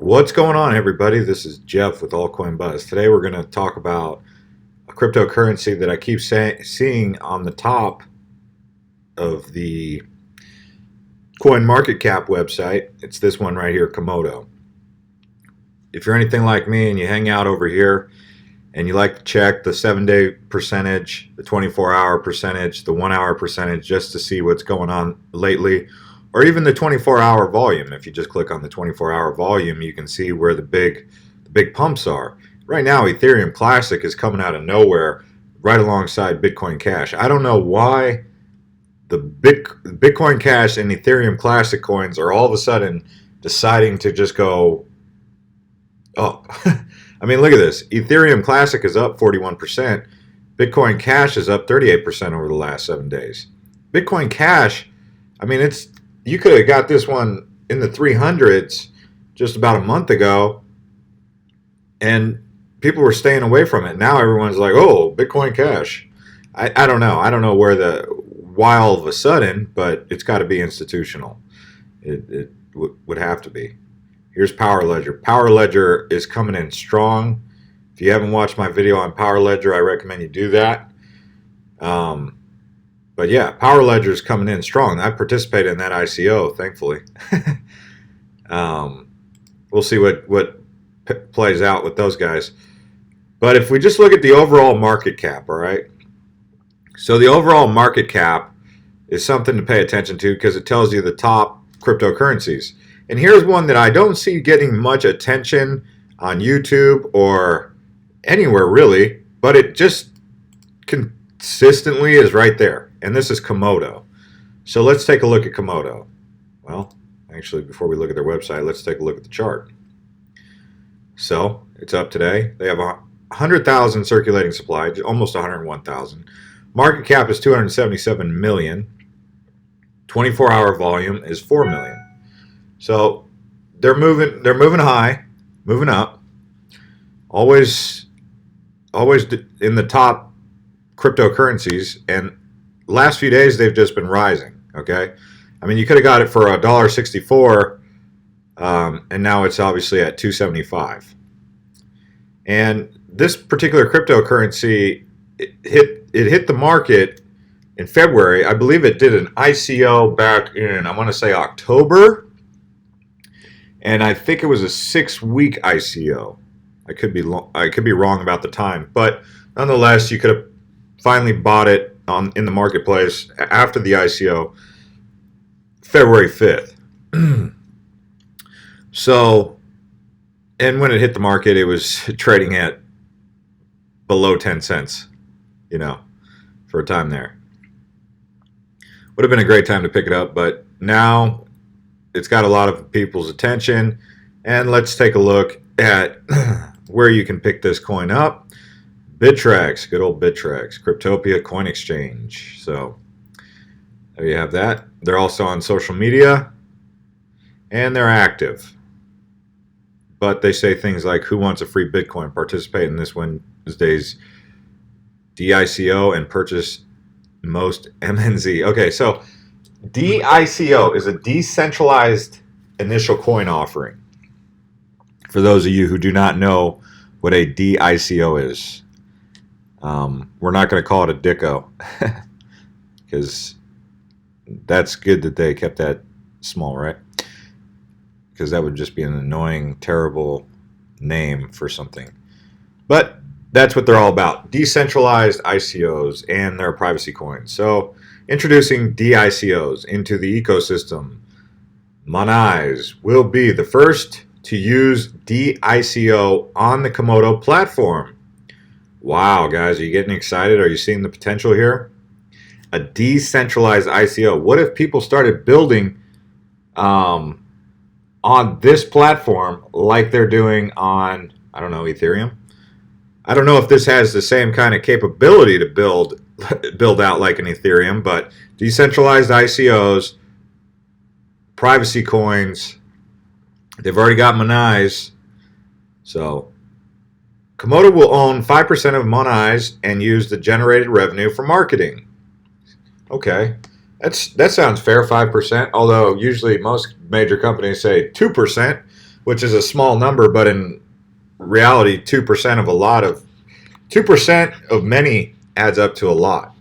What's going on, everybody? This is Jeff with Altcoin Buzz. Today we're going to talk about a cryptocurrency that I keep seeing on the top of the Coin Market Cap website. It's this one right here, Komodo. If you're anything like me and you hang out over here and you like to check the 7-day percentage, the 24-hour percentage, the 1-hour percentage just to see what's going on lately, or even the 24-hour volume. If you just click on the 24-hour volume, you can see where the big pumps are. Right now, Ethereum Classic is coming out of nowhere right alongside Bitcoin Cash. I don't know why the Bitcoin Cash and Ethereum Classic coins are all of a sudden deciding to just go up. I mean, look at this. Ethereum Classic is up 41%. Bitcoin Cash is up 38% over the last 7 days. Bitcoin Cash, I mean, you could have got this one in the 300s just about a month ago, and people were staying away from it. Now everyone's like, oh, Bitcoin Cash. I don't know. I don't know why all of a sudden, but it's got to be institutional. It would have to be. Here's Power Ledger. Power Ledger is coming in strong. If you haven't watched my video on Power Ledger, I recommend you do that. But yeah, Power Ledger is coming in strong. I participated in that ICO, thankfully. We'll see what plays out with those guys. But if we just look at the overall market cap, all right? So the overall market cap is something to pay attention to because it tells you the top cryptocurrencies. And here's one that I don't see getting much attention on YouTube or anywhere really, but it just consistently is right there. And this is Komodo. So let's take a look at Komodo. Well, actually, before we look at their website, let's take a look at the chart. So it's up today. They have 100,000 circulating supply, almost 101,000. Market cap is 277 million. 24-hour volume is 4 million. So they're moving high, moving up. Always in the top cryptocurrencies, and last few days they've just been rising. Okay, I mean, you could have got it for $1.64, and now it's obviously at $2.75. And this particular cryptocurrency, it hit the market in February. I believe it did an ICO back in, I want to say, October. And I think it was a 6-week ICO. I could be wrong about the time, but nonetheless, you could have finally bought it in the marketplace after the ICO, February 5th. So, and when it hit the market, it was trading at below 10 cents, for a time there. Would have been a great time to pick it up, but now it's got a lot of people's attention. And let's take a look at where you can pick this coin up. Bittrex, good old Bittrex, Cryptopia Coin Exchange. So there you have that. They're also on social media, and they're active. But they say things like, who wants a free Bitcoin? Participate in this Wednesday's DICO and purchase most MNZ. Okay, so DICO is a decentralized initial coin offering. For those of you who do not know what a DICO is, we're not going to call it a DICO because that's good that they kept that small, right? Because that would just be an annoying, terrible name for something. But that's what they're all about. Decentralized ICOs and their privacy coins. So introducing DICOs into the ecosystem. Moneyes will be the first to use DICO on the Komodo platform. Wow, guys, are you getting excited? Are you seeing the potential here? A decentralized ICO. What if people started building on this platform like they're doing on, I don't know, Ethereum? I don't know if this has the same kind of capability to build out like an Ethereum, but decentralized ICOs, privacy coins, they've already got Moneyes. So Komodo will own 5% of Moneyes and use the generated revenue for marketing. Okay, that sounds fair, 5%, although usually most major companies say 2%, which is a small number, but in reality, 2% of 2% of many adds up to a lot.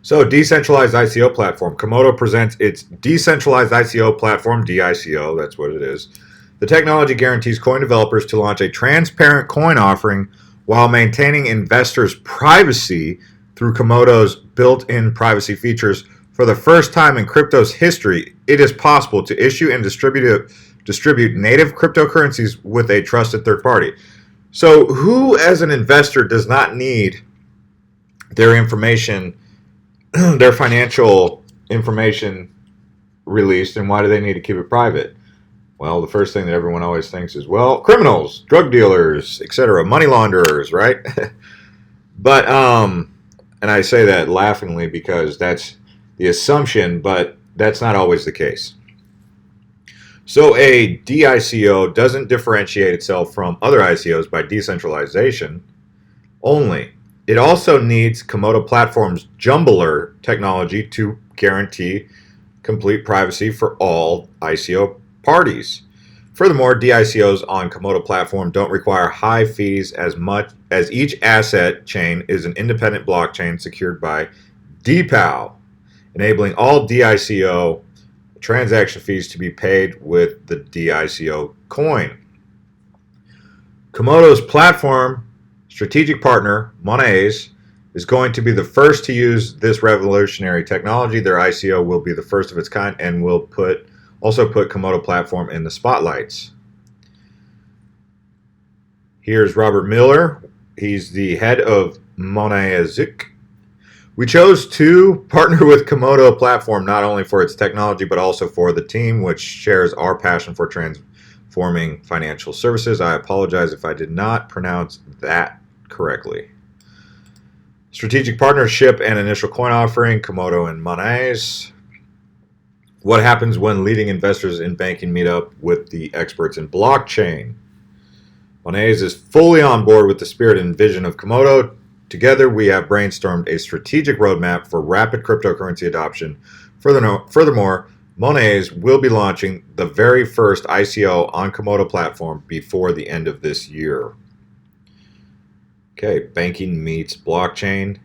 So, Decentralized ICO platform. Komodo presents its Decentralized ICO platform, DICO, that's what it is. The technology guarantees coin developers to launch a transparent coin offering while maintaining investors' privacy through Komodo's built-in privacy features. For the first time in crypto's history, it is possible to issue and distribute native cryptocurrencies with a trusted third party. So, who as an investor does not need their information, their financial information released, and why do they need to keep it private? Well, the first thing that everyone always thinks is, well, criminals, drug dealers, etc., money launderers, right? But and I say that laughingly because that's the assumption, but that's not always the case. So a DICO doesn't differentiate itself from other ICOs by decentralization only. It also needs Komodo Platform's Jumbler technology to guarantee complete privacy for all ICO parties. Furthermore, DICOs on Komodo Platform don't require high fees as much as each asset chain is an independent blockchain secured by DPoW, enabling all DICO transaction fees to be paid with the DICO coin. Komodo's platform strategic partner, Monese, is going to be the first to use this revolutionary technology. Their ICO will be the first of its kind and will also put Komodo Platform in the spotlights. Here's Robert Miller. He's the head of Monese. We chose to partner with Komodo Platform not only for its technology but also for the team, which shares our passion for transforming financial services. I apologize if I did not pronounce that correctly. Strategic partnership and initial coin offering, Komodo and Monese. What happens when leading investors in banking meet up with the experts in blockchain? Monese is fully on board with the spirit and vision of Komodo. Together, we have brainstormed a strategic roadmap for rapid cryptocurrency adoption. Furthermore, Monese will be launching the very first ICO on Komodo Platform before the end of this year. Okay, banking meets blockchain.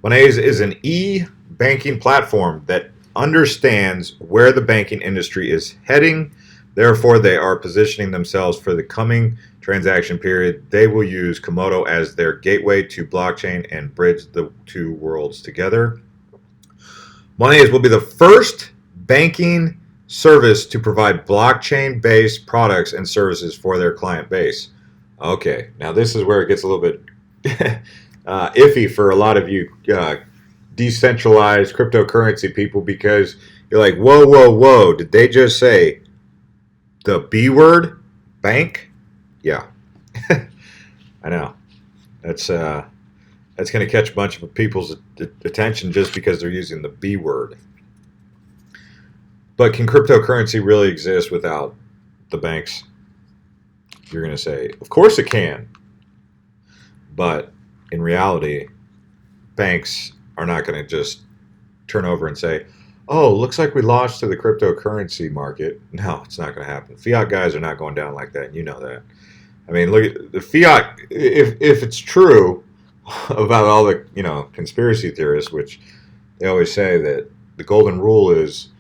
Monese is an e-banking platform that understands where the banking industry is heading. Therefore, they are positioning themselves for the coming transaction period. They will use Komodo as their gateway to blockchain and bridge the two worlds together. Monese will be the first banking service to provide blockchain-based products and services for their client base. Okay, now this is where it gets a little bit iffy for a lot of you decentralized cryptocurrency people, because you're like, whoa, whoa, whoa, did they just say the B word, bank? Yeah, I know. That's going to catch a bunch of people's attention just because they're using the B word. But can cryptocurrency really exist without the banks? You're going to say, of course it can. But in reality, banks are not going to just turn over and say, oh, looks like we launched to the cryptocurrency market. No, it's not going to happen. Fiat guys are not going down like that, and you know that. I mean, look at the fiat. If it's true about all the conspiracy theorists, which they always say that the golden rule is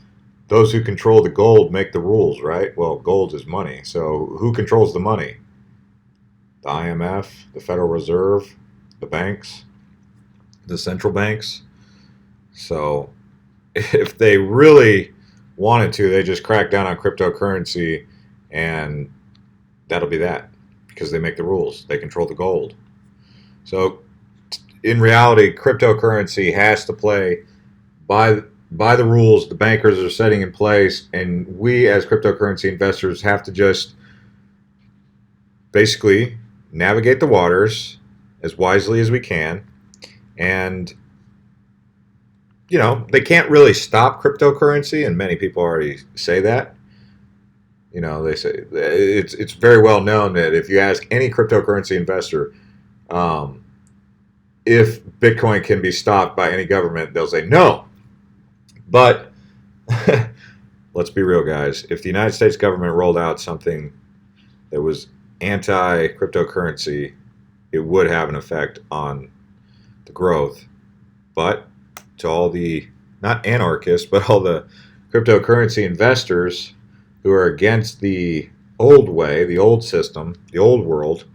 those who control the gold make the rules, right? Well, gold is money. So who controls the money? The IMF, the Federal Reserve, the banks, the central banks. So if they really wanted to, they just crack down on cryptocurrency, and that'll be that, because they make the rules. They control the gold. So in reality, cryptocurrency has to play by the rules the bankers are setting in place, and we as cryptocurrency investors have to just basically navigate the waters as wisely as we can. And they can't really stop cryptocurrency, and many people already say that. They say it's very well known that if you ask any cryptocurrency investor if Bitcoin can be stopped by any government, they'll say no. But let's be real, guys. If the United States government rolled out something that was anti-cryptocurrency, it would have an effect on the growth. But to all the, not anarchists, but all the cryptocurrency investors who are against the old way, the old system, the old world,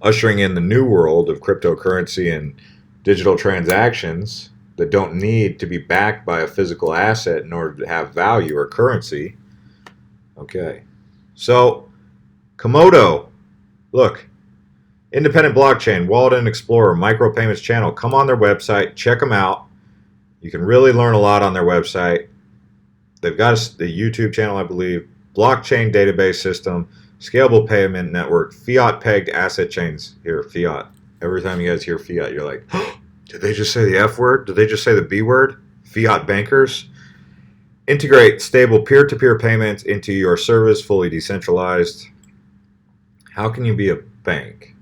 ushering in the new world of cryptocurrency and digital transactions that don't need to be backed by a physical asset in order to have value or currency. Okay. So, Komodo, look, independent blockchain, wallet and explorer, micropayments channel. Come on their website, check them out. You can really learn a lot on their website. They've got the YouTube channel, I believe, blockchain database system, scalable payment network, fiat pegged asset chains. Here, fiat. Every time you guys hear fiat, you're like, oh, did they just say the F word? Did they just say the B word? Fiat bankers. Integrate stable peer-to-peer payments into your service, fully decentralized. How can you be a bank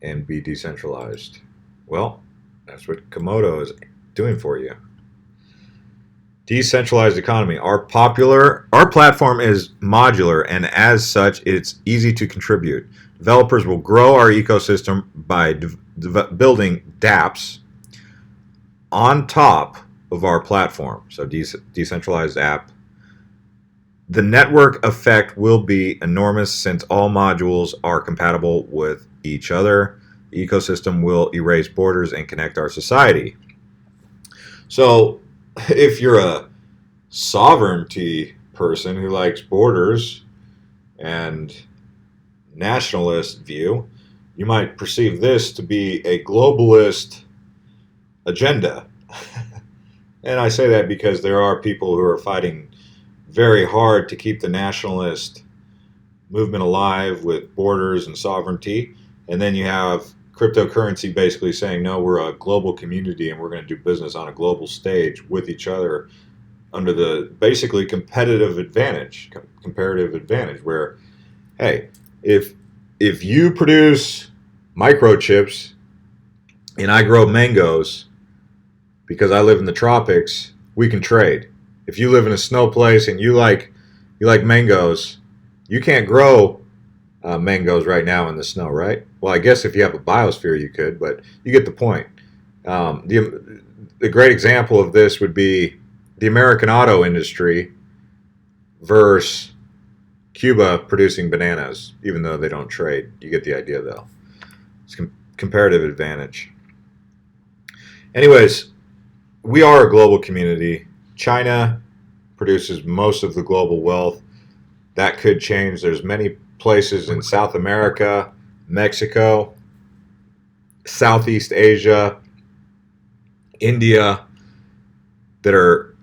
and be decentralized? Well, that's what Komodo is doing for you. Decentralized economy. Our platform is modular, and as such, it's easy to contribute. Developers will grow our ecosystem by building dApps on top of our platform. So decentralized app. The network effect will be enormous since all modules are compatible with each other. The ecosystem will erase borders and connect our society. So if you're a sovereignty person who likes borders and nationalist view, you might perceive this to be a globalist agenda. And I say that because there are people who are fighting very hard to keep the nationalist movement alive with borders and sovereignty. And then you have cryptocurrency basically saying, no, we're a global community and we're going to do business on a global stage with each other under the basically comparative advantage, where, hey, if you produce microchips and I grow mangoes because I live in the tropics, we can trade. If you live in a snow place and you like mangoes, you can't grow mangoes right now in the snow, right? Well, I guess if you have a biosphere, you could, but you get the point. The great example of this would be the American auto industry versus Cuba producing bananas, even though they don't trade. You get the idea, though. It's comparative advantage. Anyways, we are a global community. China produces most of the global wealth. That could change. There's many places in South America, Mexico, Southeast Asia, India that are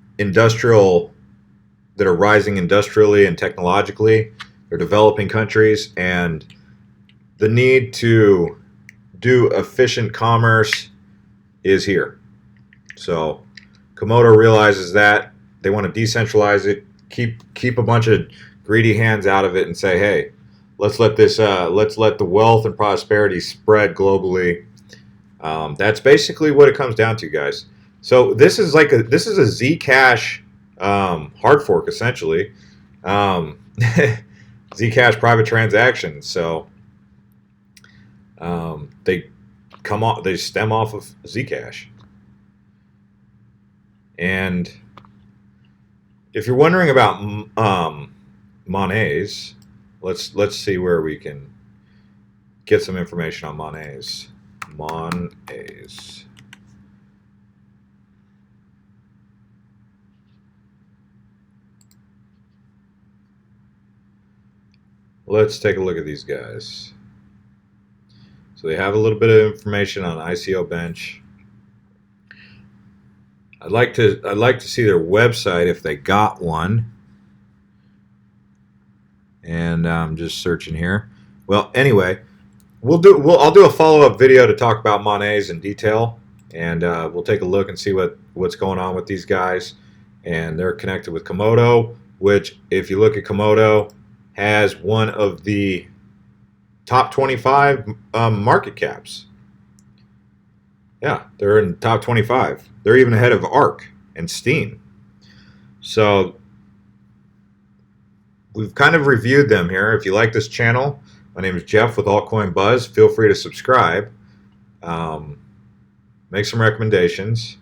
rising industrially and technologically. They're developing countries, and the need to do efficient commerce is here. So Komodo realizes that. They want to decentralize it, keep a bunch of greedy hands out of it, and say, hey, let's let the wealth and prosperity spread globally. That's basically what it comes down to, guys. So this is a Zcash hard fork, essentially. Zcash private transactions. So they stem off of Zcash. And if you're wondering about Monets, let's see where we can get some information on Monets. Monets. Let's take a look at these guys. So they have a little bit of information on ICO Bench. I'd like to see their website if they got one. And I'm just searching here. Well, anyway, I'll do a follow-up video to talk about Monets in detail, and we'll take a look and see what's going on with these guys. And they're connected with Komodo, which, if you look at Komodo, has one of the top 25 market caps. Yeah, they're in the top 25. They're even ahead of ARK and Steam. So we've kind of reviewed them here. If you like this channel, my name is Jeff with Altcoin Buzz. Feel free to subscribe. Make some recommendations.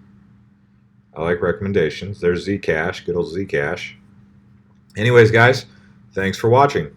I like recommendations. There's Zcash, good old Zcash. Anyways, guys, thanks for watching.